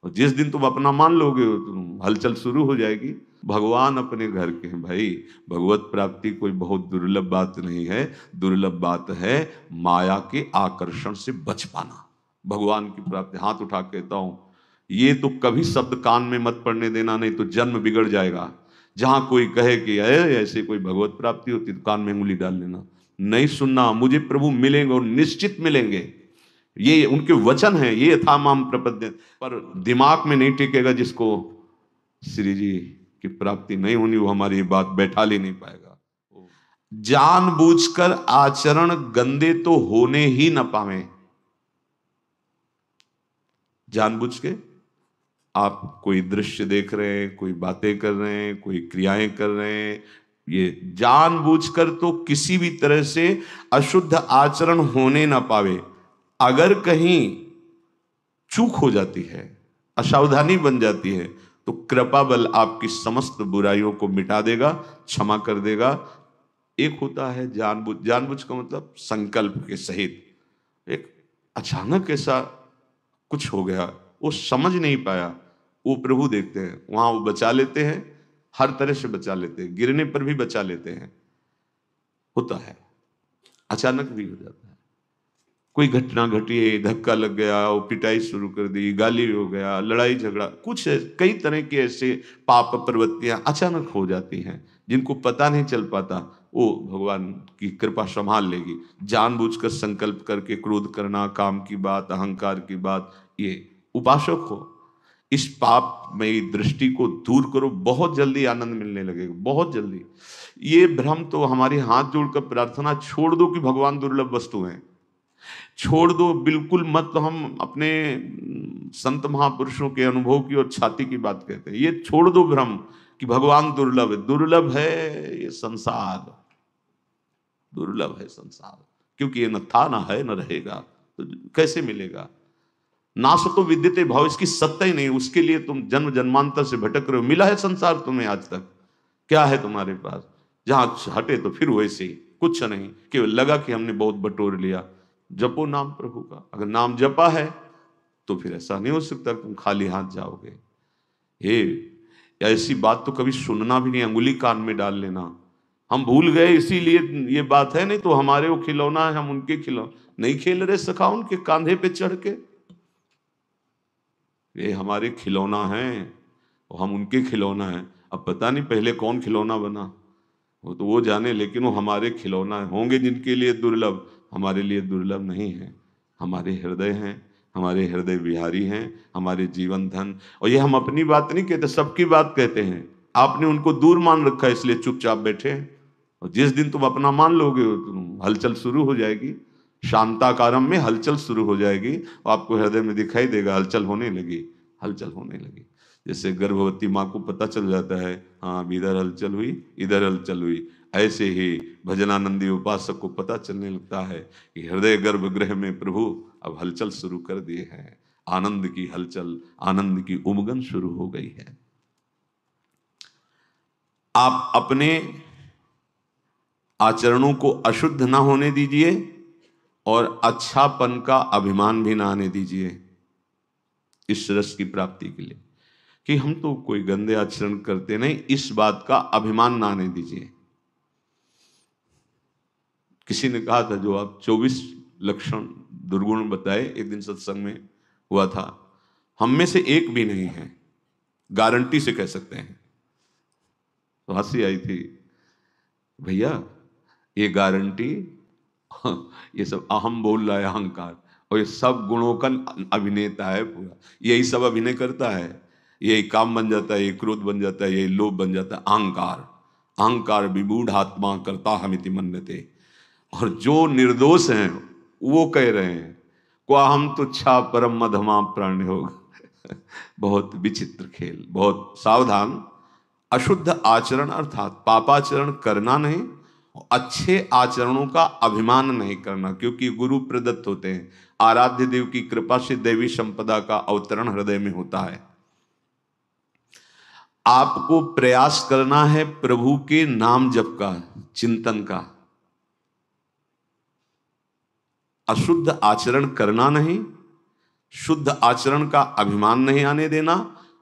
और जिस दिन तुम अपना मान लोगे तुम हलचल शुरू हो जाएगी। भगवान अपने घर के हैं भाई। भगवत प्राप्ति कोई बहुत दुर्लभ बात नहीं है। दुर्लभ बात है माया के आकर्षण से बच पाना। भगवान की प्राप्ति, हाथ उठा के कहता हूं, ये तो कभी शब्द कान में मत पड़ने देना, नहीं तो जन्म बिगड़ जाएगा। जहां कोई कहे कि ऐसे कोई भगवत प्राप्ति होती, तो कान में उंगली डाल लेना, नहीं सुनना। मुझे प्रभु मिलेंगे और निश्चित मिलेंगे, ये उनके वचन हैं, ये यथा माम प्रपद्य। पर दिमाग में नहीं टिकेगा जिसको श्री जी की प्राप्ति नहीं होनी, वो हमारी बात बैठा ले नहीं पाएगा। जानबूझकर आचरण गंदे तो होने ही न पावे। जानबूझ के आप कोई दृश्य देख रहे हैं, कोई बातें कर रहे हैं, कोई क्रियाएं कर रहे हैं, ये जानबूझकर तो किसी भी तरह से अशुद्ध आचरण होने ना पावे। अगर कहीं चूक हो जाती है, असावधानी बन जाती है, तो कृपा बल आपकी समस्त बुराइयों को मिटा देगा, क्षमा कर देगा। एक होता है जानबूझ, जानबूझ का मतलब संकल्प के सहित। एक अचानक ऐसा कुछ हो गया, वो समझ नहीं पाया, वो प्रभु देखते हैं, वहां वो बचा लेते हैं, हर तरह से बचा लेते हैं, गिरने पर भी बचा लेते हैं। होता है, अचानक भी हो जाता है। कोई घटना घटी, धक्का लग गया, वो पिटाई शुरू कर दी, गाली हो गया, लड़ाई झगड़ा, कुछ कई तरह के ऐसे पाप प्रवृत्तियां अचानक हो जाती हैं, जिनको पता नहीं चल पाता। वो भगवान की कृपा संभाल लेगी। जानबूझकर संकल्प करके क्रोध करना, काम की बात, अहंकार की बात, ये उपासक हो, इस पाप में दृष्टि को दूर करो, बहुत जल्दी आनंद मिलने लगेगा, बहुत जल्दी। ये भ्रम तो हमारे हाथ जोड़कर प्रार्थना छोड़ दो कि भगवान दुर्लभ वस्तु हैं, छोड़ दो बिल्कुल मत। तो हम अपने संत महापुरुषों के अनुभव की और छाती की बात कहते हैं, ये छोड़ दो भ्रम कि भगवान दुर्लभ है। दुर्लभ है ये संसार, दुर्लभ है संसार, क्योंकि ये न था, न है, न रहेगा, तो कैसे मिलेगा। नाश तो विद्यते भाव, इसकी सत्ता ही नहीं, उसके लिए तुम जन्म जन्मांतर से भटक रहे हो। मिला है संसार तुम्हें आज तक? क्या है तुम्हारे पास? जहां हटे तो फिर वैसे ही कुछ नहीं, केवल लगा कि हमने बहुत बटोर लिया। जपो नाम प्रभु का, अगर नाम जपा है तो फिर ऐसा नहीं हो सकता तुम खाली हाथ जाओगे। हे, ऐसी बात तो कभी सुनना भी नहीं, अंगुली कान में डाल लेना। हम भूल गए इसीलिए ये बात है, नहीं तो हमारे वो खिलौना है, हम उनके खिलौना नहीं खेल रहे सखा उनके कांधे पे चढ़ के। ये हमारे खिलौना हैं, हम उनके खिलौना हैं। अब पता नहीं पहले कौन खिलौना बना, वो तो वो जाने, लेकिन वो हमारे खिलौना होंगे जिनके लिए दुर्लभ, हमारे लिए दुर्लभ नहीं है। हमारे हृदय हैं, हमारे हृदय विहारी हैं, हमारे जीवन धन। और ये हम अपनी बात नहीं कहते, सबकी बात कहते हैं। आपने उनको दूर मान रखा है, इसलिए चुपचाप बैठे हैं। और जिस दिन तुम अपना मान लोगे तुम हलचल शुरू हो जाएगी, शांताकारम में हलचल शुरू हो जाएगी, और आपको हृदय में दिखाई देगा हलचल होने लगी, हलचल होने लगी। जैसे गर्भवती माँ को पता चल जाता है, हाँ इधर हलचल हुई, इधर हलचल हुई, ऐसे ही भजनानंदी उपासक को पता चलने लगता है कि हृदय गर्भगृह में प्रभु अब हलचल शुरू कर दिए हैं। आनंद की हलचल, आनंद की उमगन शुरू हो गई है। आप अपने आचरणों को अशुद्ध ना होने दीजिए और अच्छापन का अभिमान भी ना आने दीजिए इस रस की प्राप्ति के लिए, कि हम तो कोई गंदे आचरण करते नहीं, इस बात का अभिमान ना आने दीजिए। किसी ने कहा था, जो आप 24 लक्षण दुर्गुण बताए एक दिन सत्संग में हुआ था, हम में से एक भी नहीं है, गारंटी से कह सकते हैं। तो हंसी आई थी, भैया ये गारंटी, ये सब अहम बोल रहा है, अहंकार, और ये सब गुणों का अभिनेता है पूरा, यही सब अभिनय करता है। यही काम बन जाता है, यही क्रोध बन जाता है, यही लोभ बन जाता है। अहंकार, अहंकार विमूढ़ आत्मा करता हमिति मन्यते। और जो निर्दोष हैं वो कह रहे हैं, क्वा हम तुच्छा परम मधमा प्राण होगा। बहुत विचित्र खेल, बहुत सावधान। अशुद्ध आचरण अर्थात पापाचरण करना नहीं, अच्छे आचरणों का अभिमान नहीं करना, क्योंकि गुरु प्रदत्त होते हैं। आराध्य देव की कृपा से दैवी संपदा का अवतरण हृदय में होता है। आपको प्रयास करना है प्रभु के नाम जप का, चिंतन का। अशुद्ध आचरण करना नहीं, शुद्ध आचरण का अभिमान नहीं आने देना,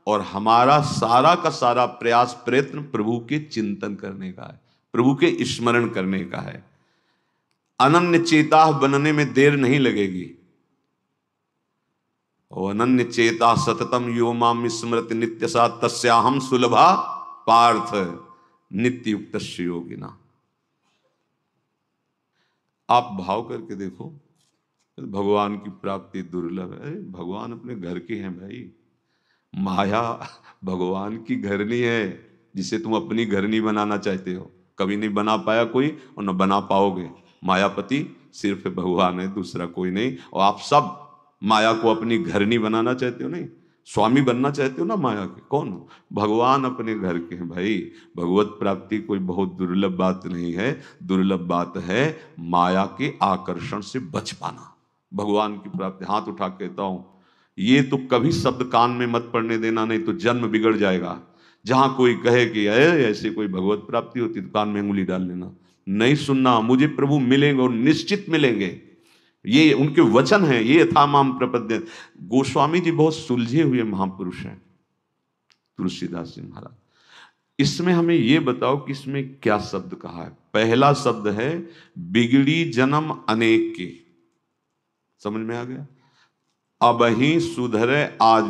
और हमारा सारा का सारा प्रयास प्रयत्न प्रभु के चिंतन करने का है, प्रभु के स्मरण करने का है। अनन्य चेता बनने में देर नहीं लगेगी। और अनन्य चेता सततम यो माम स्मृति नित्य सा तस्याहम सुलभा पार्थ नित्य युक्त योगिना। आप भाव करके देखो, भगवान की प्राप्ति दुर्लभ है। भगवान अपने घर के हैं भाई। माया भगवान की घरनी है, जिसे तुम अपनी घरनी बनाना चाहते हो। कभी नहीं बना पाया कोई और न बना पाओगे। मायापति सिर्फ भगवान है, दूसरा कोई नहीं। और आप सब माया को अपनी घरनी बनाना चाहते हो, नहीं स्वामी बनना चाहते हो ना माया के। कौन? भगवान अपने घर के हैं भाई। भगवत प्राप्ति कोई बहुत दुर्लभ बात नहीं है। दुर्लभ बात है माया के आकर्षण से बच पाना। भगवान की प्राप्ति, हाथ उठा के कहता हूं, ये तो कभी शब्द कान में मत पड़ने देना, नहीं तो जन्म बिगड़ जाएगा। जहां कोई कहे कि ऐसे कोई भगवत प्राप्ति होती, तो कान में उंगली डाल लेना, नहीं सुनना। मुझे प्रभु मिलेंगे और निश्चित मिलेंगे, ये उनके वचन हैं। ये था माम प्रपद्य। गोस्वामी जी बहुत सुलझे हुए महापुरुष हैं, तुलसीदास जी महाराज। इसमें हमें ये बताओ कि इसमें क्या शब्द कहा है। पहला शब्द है बिगड़ी जन्म अनेक के। समझ में आ गया? अब ही सुधरे आज,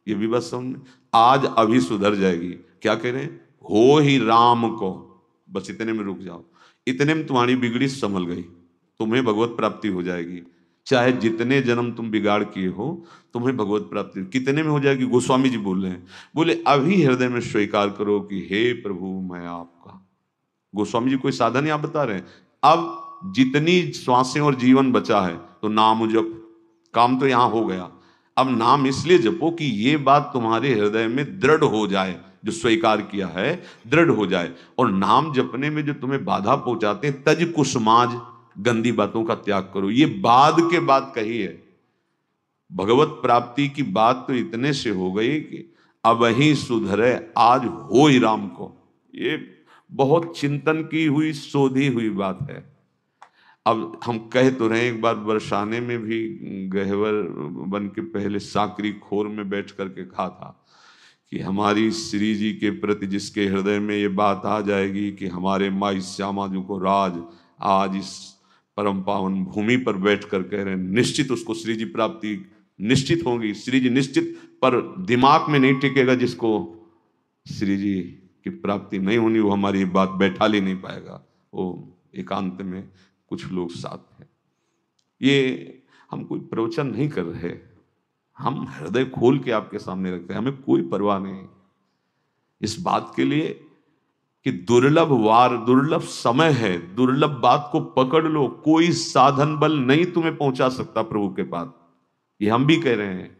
ये भी बस समझ में, आज अभी सुधर जाएगी। क्या कह रहे हैं? हो ही राम को, बस इतने में रुक जाओ। इतने में तुम्हारी बिगड़ी संभल गई, तुम्हें भगवत प्राप्ति हो जाएगी। चाहे जितने जन्म तुम बिगाड़ किए हो, तुम्हें भगवत प्राप्ति कितने में हो जाएगी। गोस्वामी जी बोल रहे हैं, बोले अभी हृदय में स्वीकार करो कि हे प्रभु मैं आपका। गोस्वामी जी कोई साधन यहाँ बता रहे हैं। अब जितनी श्वासें और जीवन बचा है तो नाम जप, काम तो यहां हो गया। अब नाम इसलिए जपो कि ये बात तुम्हारे हृदय में दृढ़ हो जाए, जो स्वीकार किया है दृढ़ हो जाए। और नाम जपने में जो तुम्हें बाधा पहुंचाते हैं, तज कुसमाज, गंदी बातों का त्याग करो। ये बाद के बात कही है। भगवत प्राप्ति की बात तो इतने से हो गई कि अब ही सुधरे आज हो ही राम को। ये बहुत चिंतन की हुई, शोधी हुई बात है। अब हम कह तो रहे, एक बार बरसाने में भी गहवर बन के पहले साकरी खोर में बैठ करके कहा था कि हमारी श्री जी के प्रति जिसके हृदय में ये बात आ जाएगी कि हमारे माई श्यामा जी को राज आज इस परम पावन भूमि पर बैठ कर कह रहे हैं, निश्चित उसको श्री जी प्राप्ति निश्चित होगी। श्री जी निश्चित, पर दिमाग में नहीं टिकेगा जिसको श्री जी की प्राप्ति नहीं होनी, वो हमारी बात बैठा ले नहीं पाएगा। वो एकांत में कुछ लोग साथ हैं। ये हम कोई प्रवचन नहीं कर रहे, हम हृदय खोल के आपके सामने रखते हैं। हमें कोई परवाह नहीं इस बात के लिए कि दुर्लभ वार, दुर्लभ समय है, दुर्लभ बात को पकड़ लो। कोई साधन बल नहीं तुम्हें पहुंचा सकता प्रभु के पास। ये हम भी कह रहे हैं।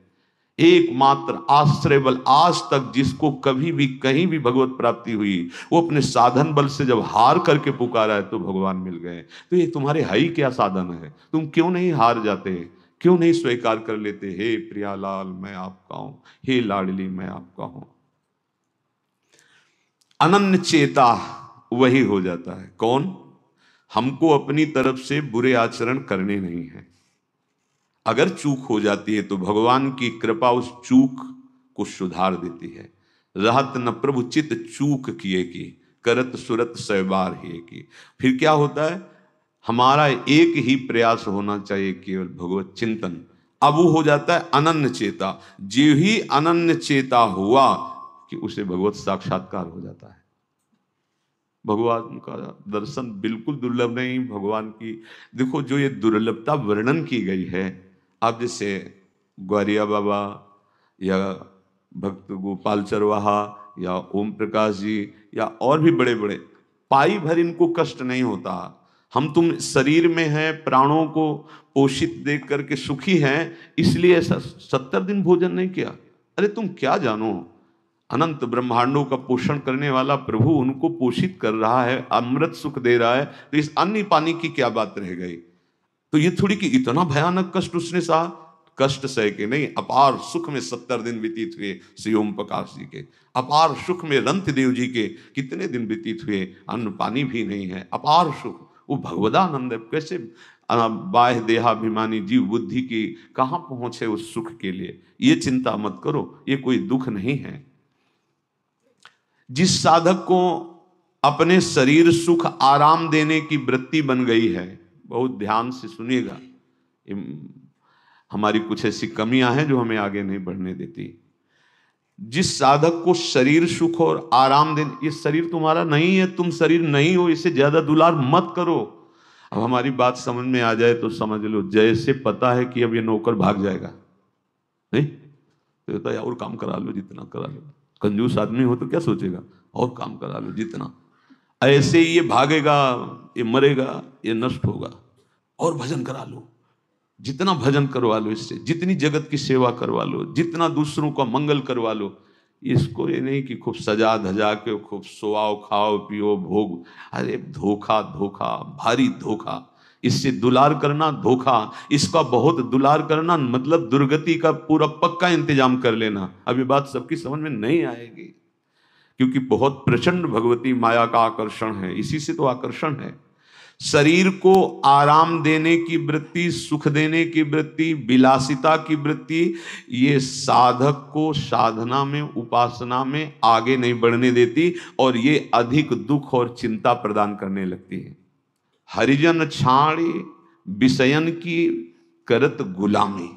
एकमात्र आश्रय बल, आज तक जिसको कभी भी कहीं भी भगवत प्राप्ति हुई, वो अपने साधन बल से जब हार करके पुकारा है तो भगवान मिल गए। तो ये तुम्हारे है ही क्या साधन है? तुम क्यों नहीं हार जाते? क्यों नहीं स्वीकार कर लेते? हे प्रियालाल मैं आपका हूं, हे लाडली मैं आपका हूं। अनन्य चेता वही हो जाता है। कौन? हमको अपनी तरफ से बुरे आचरण करने नहीं है। अगर चूक हो जाती है तो भगवान की कृपा उस चूक को सुधार देती है। रहत न प्रभु चित चूक किए की, करत सुरत सैबार ही की। फिर क्या होता है? हमारा एक ही प्रयास होना चाहिए, केवल भगवत चिंतन। अब वो हो जाता है अनन्य चेता। जो ही अनन्य चेता हुआ कि उसे भगवत साक्षात्कार हो जाता है। भगवान का दर्शन बिल्कुल दुर्लभ नहीं। भगवान की देखो जो ये दुर्लभता वर्णन की गई है, आप जैसे ग्वारिया बाबा या भक्त गोपाल चरवाहा या ओम प्रकाश जी या और भी बड़े बड़े, पाई भर इनको कष्ट नहीं होता। हम तुम शरीर में हैं, प्राणों को पोषित देख करके सुखी हैं, इसलिए ऐसा 70 दिन भोजन नहीं किया। अरे तुम क्या जानो, अनंत ब्रह्मांडों का पोषण करने वाला प्रभु उनको पोषित कर रहा है, अमृत सुख दे रहा है, तो इस अन्न पानी की क्या बात रह गई? तो ये थोड़ी कि इतना भयानक कष्ट उसने सहा। कष्ट सह के नहीं, अपार सुख में 70 दिन व्यतीत हुए श्री ओम प्रकाश जी के। अपार सुख में रंत देव जी के कितने दिन व्यतीत हुए, अन्न पानी भी नहीं है, अपार सुख। वो भगवदानंद है। कैसे बाह्य देहाभिमानी जीव बुद्धि की कहाँ पहुंचे उस सुख के लिए, ये चिंता मत करो, ये कोई दुख नहीं है। जिस साधक को अपने शरीर सुख आराम देने की वृत्ति बन गई है, बहुत ध्यान से सुनिएगा, हमारी कुछ ऐसी कमियां हैं जो हमें आगे नहीं बढ़ने देती। जिस साधक को शरीर सुख और आराम देने, ये शरीर तुम्हारा नहीं है, तुम शरीर नहीं हो, इसे ज्यादा दुलार मत करो। अब हमारी बात समझ में आ जाए तो समझ लो, जैसे पता है कि अब ये नौकर भाग जाएगा, नहीं तो होता है और काम करा लो, जितना करा लो। कंजूस आदमी हो तो क्या सोचेगा, और काम करा लो जितना, ऐसे ही ये भागेगा, ये मरेगा, ये नष्ट होगा, और भजन करा लो, जितना भजन करवा लो इससे, जितनी जगत की सेवा करवा लो, जितना दूसरों का मंगल करवा लो। इसको ये नहीं कि खूब सजा धजा के खूब सोआओ खाओ पियो भोग, अरे धोखा धोखा, भारी धोखा। इससे दुलार करना धोखा, इसका बहुत दुलार करना मतलब दुर्गति का पूरा पक्का इंतजाम कर लेना। अब ये बात सबकी समझ में नहीं आएगी, क्योंकि बहुत प्रचंड भगवती माया का आकर्षण है, इसी से तो आकर्षण है। शरीर को आराम देने की वृत्ति, सुख देने की वृत्ति, विलासिता की वृत्ति, ये साधक को साधना में, उपासना में आगे नहीं बढ़ने देती, और ये अधिक दुख और चिंता प्रदान करने लगती है। हरिजन छाड़ी विषयन की करत गुलामी,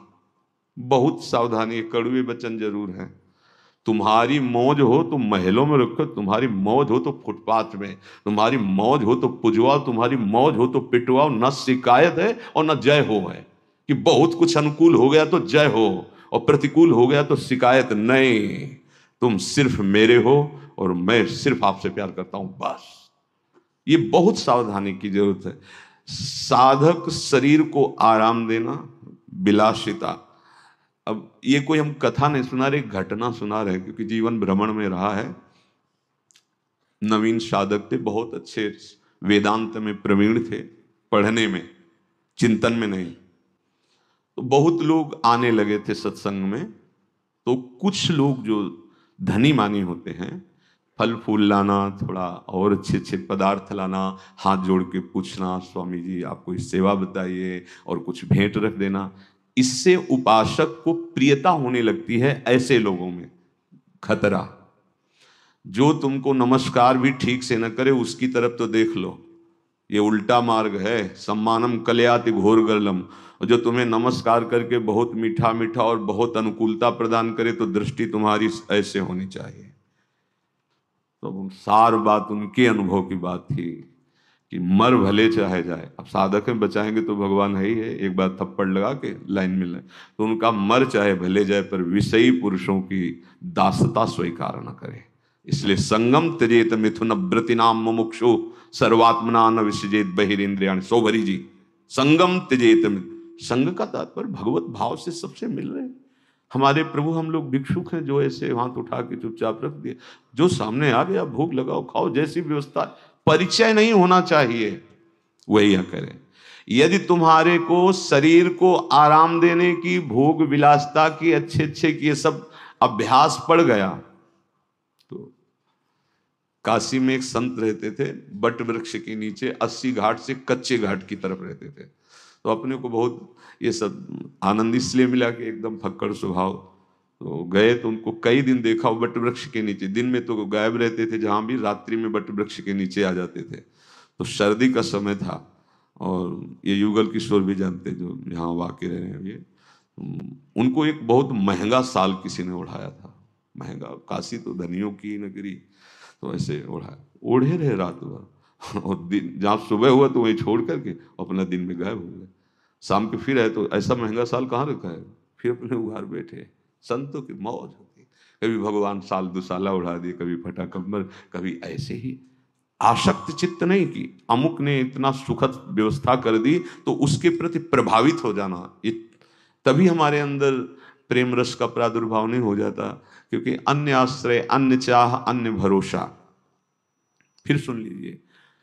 बहुत सावधानी, कड़वे वचन जरूर है। तुम्हारी मौज हो तो महलों में रखो, तुम्हारी मौज हो तो फुटपाथ में, तुम्हारी मौज हो तो पुजवाओ, तुम्हारी मौज हो तो पिटवाओ। न शिकायत है और न जय हो है, कि बहुत कुछ अनुकूल हो गया तो जय हो और प्रतिकूल हो गया तो शिकायत नहीं। तुम सिर्फ मेरे हो और मैं सिर्फ आपसे प्यार करता हूं, बस। ये बहुत सावधानी की जरूरत है। साधक शरीर को आराम देना, विलासिता। अब ये कोई हम कथा नहीं सुना रहे, घटना सुना रहे, क्योंकि जीवन भ्रमण में रहा है। नवीन साधक थे, बहुत अच्छे, वेदांत में प्रवीण थे, पढ़ने में, चिंतन में नहीं। तो बहुत लोग आने लगे थे सत्संग में। तो कुछ लोग जो धनी मानी होते हैं, फल फूल लाना, थोड़ा और अच्छे अच्छे पदार्थ लाना, हाथ जोड़ के पूछना, स्वामी जी आप कोई सेवा बताइए, और कुछ भेंट रख देना। इससे उपासक को प्रियता होने लगती है। ऐसे लोगों में खतरा, जो तुमको नमस्कार भी ठीक से न करे उसकी तरफ तो देख लो, ये उल्टा मार्ग है। सम्मानम कलयाति घोर गर्लम, जो तुम्हें नमस्कार करके बहुत मीठा मीठा और बहुत अनुकूलता प्रदान करे तो दृष्टि तुम्हारी ऐसे होनी चाहिए। तो सार बात उनके अनुभव की बात थी कि मर भले चाहे जाए। अब साधक में बचाएंगे तो भगवान है ही है, एक बार थप्पड़ लगा के लाइन में लाए। तो उनका मर चाहे भले जाए, पर विषयी पुरुषों की दासता स्वीकार न करे। इसलिए संगम त्यजेत मिथुन व्रतिनाम मुमुक्षु सर्वात्मना न विसजेत बहिरेन्द्रियाणि। सोभरी जी, संगम त्यजेत, संग का तात्पर्य भगवत भाव से सबसे मिल रहे हैं। हमारे प्रभु, हम लोग भिक्षुक हैं जो ऐसे हाथ उठा के चुपचाप रख दिए, जो सामने आ गया भोग लगाओ खाओ, जैसी व्यवस्था, परिचय नहीं होना चाहिए, वही करें। यदि तुम्हारे को शरीर को आराम देने की, भोग विलासता की, अच्छे अच्छे की, ये सब अभ्यास पड़ गया। तो काशी में एक संत रहते थे, बट वृक्ष के नीचे, 80 घाट से कच्चे घाट की तरफ रहते थे। तो अपने को बहुत ये सब आनंद इसलिए मिला कि एकदम फक्कड़ स्वभाव। तो गए तो उनको कई दिन देखा, वो बट वृक्ष के नीचे, दिन में तो गायब रहते थे जहां भी, रात्रि में बट वृक्ष के नीचे आ जाते थे। तो सर्दी का समय था, और ये युगल किशोर भी जानते जो यहाँ वाकई रहे हैं, ये उनको एक बहुत महंगा साल किसी ने ओढ़ाया था। महंगा, काशी तो धनियों की नगरी, तो ऐसे ओढ़ाया, ओढ़े रहे रात भर, और दिन जहाँ सुबह हुआ तो वहीं छोड़ करके अपना दिन में गायब हो गए। शाम के फिर आए तो ऐसा महंगा साल कहाँ रखा है, फिर अपने उघार बैठे। संतों की मौज होती, कभी भगवान साल दुसाला उड़ा दिए, कभी फटा कंबल, कभी ऐसे ही। आसक्त चित्त नहीं कि अमुक ने इतना सुखद व्यवस्था कर दी तो उसके प्रति प्रभावित हो जाना, तभी हमारे अंदर प्रेम रस का प्रादुर्भाव नहीं हो जाता। क्योंकि अन्य आश्रय, अन्य चाह, अन्य भरोसा। फिर सुन लीजिए,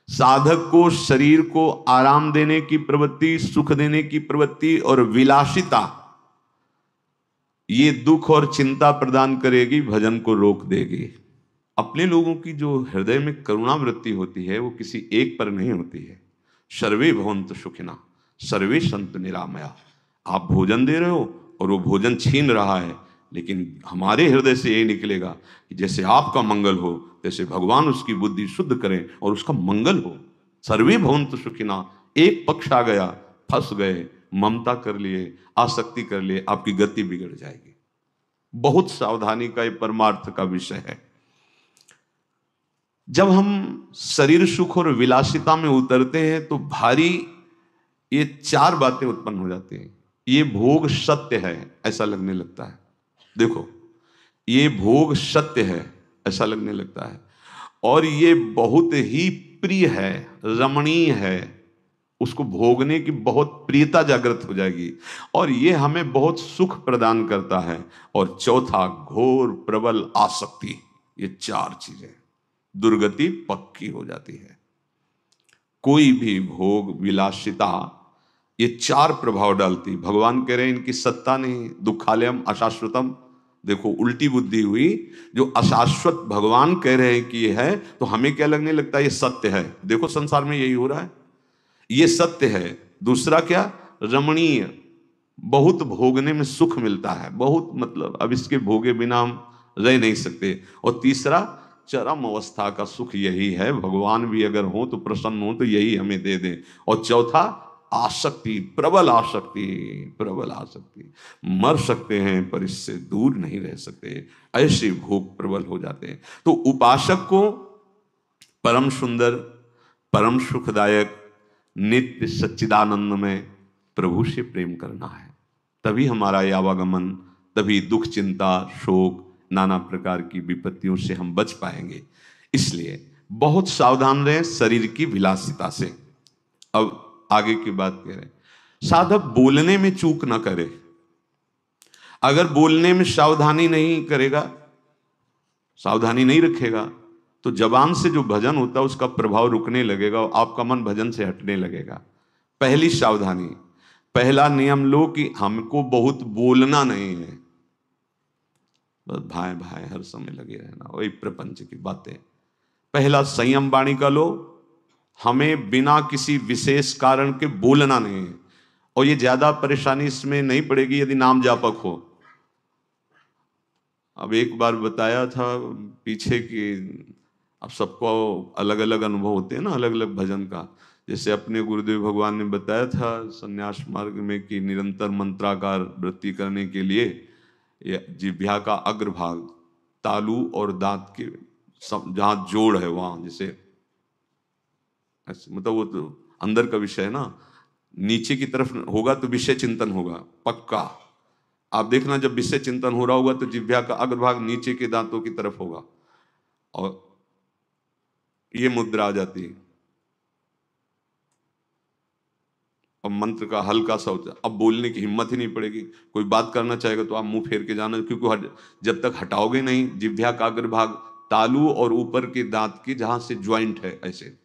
साधक को शरीर को आराम देने की प्रवृत्ति, सुख देने की प्रवृत्ति और विलासिता, ये दुख और चिंता प्रदान करेगी, भजन को रोक देगी। अपने लोगों की जो हृदय में करुणा वृत्ति होती है वो किसी एक पर नहीं होती है। सर्वे भवन्तु सुखिनः, सर्वे संत निरामया। आप भोजन दे रहे हो और वो भोजन छीन रहा है, लेकिन हमारे हृदय से यही निकलेगा कि जैसे आपका मंगल हो, जैसे भगवान उसकी बुद्धि शुद्ध करें और उसका मंगल हो। सर्वे भवन्तु सुखिना। एक पक्ष आ गया, फंस गए, ममता कर लिए, आसक्ति कर लिए, आपकी गति बिगड़ जाएगी। बहुत सावधानी का ये परमार्थ का विषय है। जब हम शरीर सुख और विलासिता में उतरते हैं तो भारी ये चार बातें उत्पन्न हो जाती हैं। ये भोग सत्य है ऐसा लगने लगता है। देखो, ये भोग सत्य है ऐसा लगने लगता है, और ये बहुत ही प्रिय है, रमणीय है, उसको भोगने की बहुत प्रियता जागृत हो जाएगी, और ये हमें बहुत सुख प्रदान करता है। और चौथा, घोर प्रबल आसक्ति। ये चार चीजें, दुर्गति पक्की हो जाती है। कोई भी भोग विलासिता ये चार प्रभाव डालती। भगवान कह रहे हैं इनकी सत्ता नहीं, दुखालयम अशाश्वतम। देखो, उल्टी बुद्धि हुई। जो अशाश्वत भगवान कह रहे हैं कि ये है, तो हमें क्या लगने लगता है? ये सत्य है। देखो, संसार में यही हो रहा है, ये सत्य है। दूसरा क्या? रमणीय, बहुत भोगने में सुख मिलता है, बहुत, मतलब अब इसके भोगे बिना हम रह नहीं सकते। और तीसरा, चरम अवस्था का सुख यही है, भगवान भी अगर हो तो प्रसन्न हो तो यही हमें दे दें। और चौथा, आसक्ति, प्रबल आसक्ति, प्रबल आसक्ति। मर सकते हैं पर इससे दूर नहीं रह सकते, ऐसे भोग प्रबल हो जाते हैं। तो उपासक को परम सुंदर, परम सुखदायक, नित्य सच्चिदानंद में प्रभु से प्रेम करना है। तभी हमारा ये आवागमन, तभी दुख, चिंता, शोक, नाना प्रकार की विपत्तियों से हम बच पाएंगे। इसलिए बहुत सावधान रहें शरीर की विलासिता से। अब आगे की बात कह रहे हैं, साधक बोलने में चूक ना करे। अगर बोलने में सावधानी नहीं करेगा, सावधानी नहीं रखेगा, तो जबान से जो भजन होता है उसका प्रभाव रुकने लगेगा और आपका मन भजन से हटने लगेगा। पहली सावधानी, पहला नियम लो कि हमको बहुत बोलना नहीं है, बस भाई भाई हर समय लगे रहना, वही प्रपंच की बातें। पहला संयम वाणी का लो, हमें बिना किसी विशेष कारण के बोलना नहीं है। और ये ज्यादा परेशानी इसमें नहीं पड़ेगी यदि नाम जापक हो। अब एक बार बताया था पीछे कि अब सबको अलग अलग अनुभव होते हैं ना, अलग अलग भजन का। जैसे अपने गुरुदेव भगवान ने बताया था संन्यास मार्ग में कि निरंतर मंत्राकार वृत्ति करने के लिए जिह्वा का अग्रभाग, तालू और दांत के जहां जोड़ है वहां, जैसे मतलब वो तो अंदर का विषय है ना, नीचे की तरफ होगा तो विषय चिंतन होगा पक्का। आप देखना जब विषय चिंतन हो रहा होगा तो जिह्वा का अग्रभाग नीचे के दांतों की तरफ होगा और ये मुद्रा आ जाती है। अब मंत्र का हल्का सा होता है, अब बोलने की हिम्मत ही नहीं पड़ेगी। कोई बात करना चाहेगा तो आप मुंह फेर के जाना, क्योंकि जब तक हटाओगे नहीं जिह्वा का अग्रभाग, तालू और ऊपर के दांत की जहां से ज्वाइंट है, ऐसे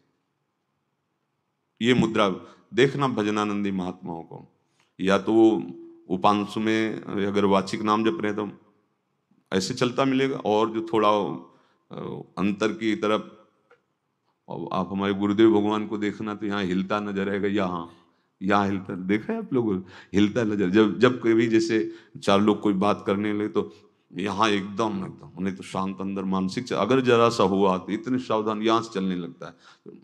ये मुद्रा देखना भजनानंदी महात्माओं को। या तो उपांशु में अगर वाचिक नाम जप रहे तो ऐसे चलता मिलेगा, और जो थोड़ा अंतर की तरफ, और आप हमारे गुरुदेव भगवान को देखना तो यहाँ हिलता नजर आएगा, यहाँ हिलता देखा है आप लोग, हिलता नजर। जब जब कभी जैसे चार लोग कोई बात करने लगे तो यहाँ एकदम एकदम, उन्हें तो शांत अंदर मानसिक, अगर जरा सा हुआ तो इतने सावधान यहाँ से चलने लगता है।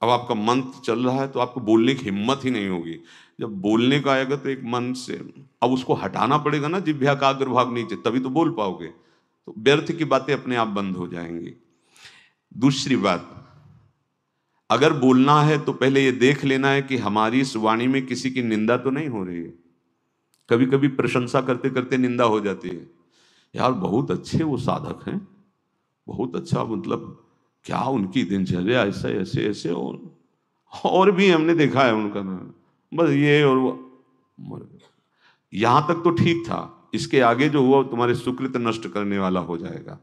अब आपका मंत्र चल रहा है तो आपको बोलने की हिम्मत ही नहीं होगी। जब बोलने का आएगा तो एक मन से अब उसको हटाना पड़ेगा ना जिह्वा का अग्रभाग नीचे, तभी तो बोल पाओगे। तो व्यर्थ की बातें अपने आप बंद हो जाएंगी। दूसरी बात, अगर बोलना है तो पहले ये देख लेना है कि हमारी इस वाणी में किसी की निंदा तो नहीं हो रही है। कभी कभी प्रशंसा करते करते निंदा हो जाती है, यार बहुत अच्छे वो साधक हैं, बहुत अच्छा, मतलब क्या उनकी दिनचर्या ऐसे ऐसे ऐसे, और भी हमने देखा है उनका ना, बस ये और वो। यहां तक तो ठीक था, इसके आगे जो हुआ तुम्हारे सुकृत नष्ट करने वाला हो जाएगा।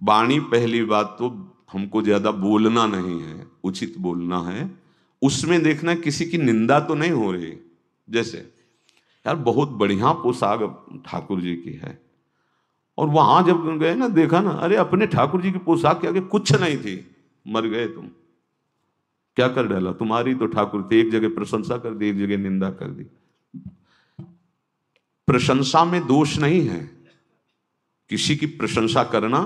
वाणी, पहली बात तो हमको ज्यादा बोलना नहीं है, उचित बोलना है। उसमें देखना किसी की निंदा तो नहीं हो रही। जैसे यार बहुत बढ़िया पोशाक ठाकुर जी की है, और वहां जब गए ना देखा ना, अरे अपने ठाकुर जी की पोशाक के आगे कुछ नहीं थी, मर गए तुम। क्या कर डाला? तुम्हारी तो ठाकुर थे, एक जगह प्रशंसा कर दी, एक जगह निंदा कर दी। प्रशंसा में दोष नहीं है, किसी की प्रशंसा करना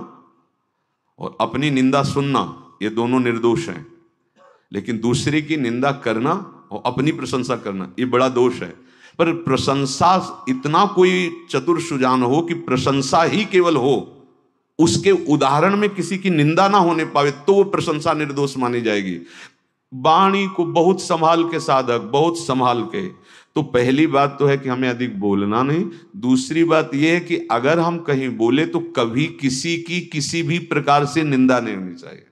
और अपनी निंदा सुनना ये दोनों निर्दोष हैं, लेकिन दूसरे की निंदा करना और अपनी प्रशंसा करना ये बड़ा दोष है। पर प्रशंसा इतना कोई चतुर सुजान हो कि प्रशंसा ही केवल हो, उसके उदाहरण में किसी की निंदा ना होने पावे, तो वो प्रशंसा निर्दोष मानी जाएगी। वाणी को बहुत संभाल के साधक, बहुत संभाल के। तो पहली बात तो है कि हमें अधिक बोलना नहीं। दूसरी बात यह है कि अगर हम कहीं बोले तो कभी किसी की किसी भी प्रकार से निंदा नहीं होनी चाहिए।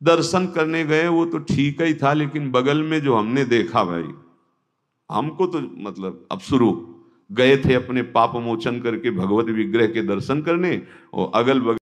दर्शन करने गए वो तो ठीक ही था, लेकिन बगल में जो हमने देखा भाई, हमको तो मतलब अब शुरू गए थे अपने पाप मोचन करके भगवत विग्रह के दर्शन करने, और अगल बगल